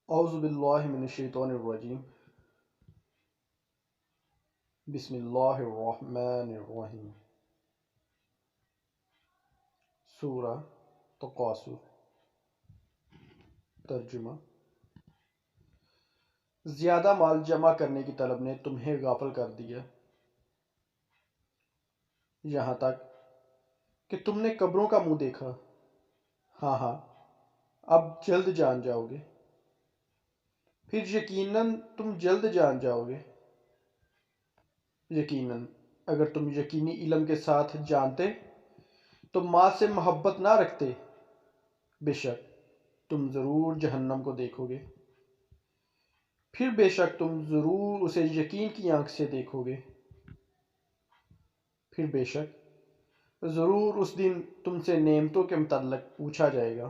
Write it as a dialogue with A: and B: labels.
A: اعوذ باللہ من الشیطان الرجیم بسم اللہ الرحمن الرحیم سورہ تقاصر ترجمہ زیادہ مال جمع کرنے کی طلب نے تمہیں غافل کر دیا یہاں تک کہ تم نے قبروں کا منہ دیکھا۔ ہاں اب جلد جان جاؤ گے، پھر یقیناً تم جلد جان جاؤ گے۔ یقیناً اگر تم یقینی علم کے ساتھ جانتے تو ماں سے محبت نہ رکھتے، بے شک تم ضرور جہنم کو دیکھو گے، پھر بے شک تم ضرور اسے یقین کی آنکھ سے دیکھو گے، پھر بے شک ضرور اس دن تم سے نعمتوں کے متعلق پوچھا جائے گا۔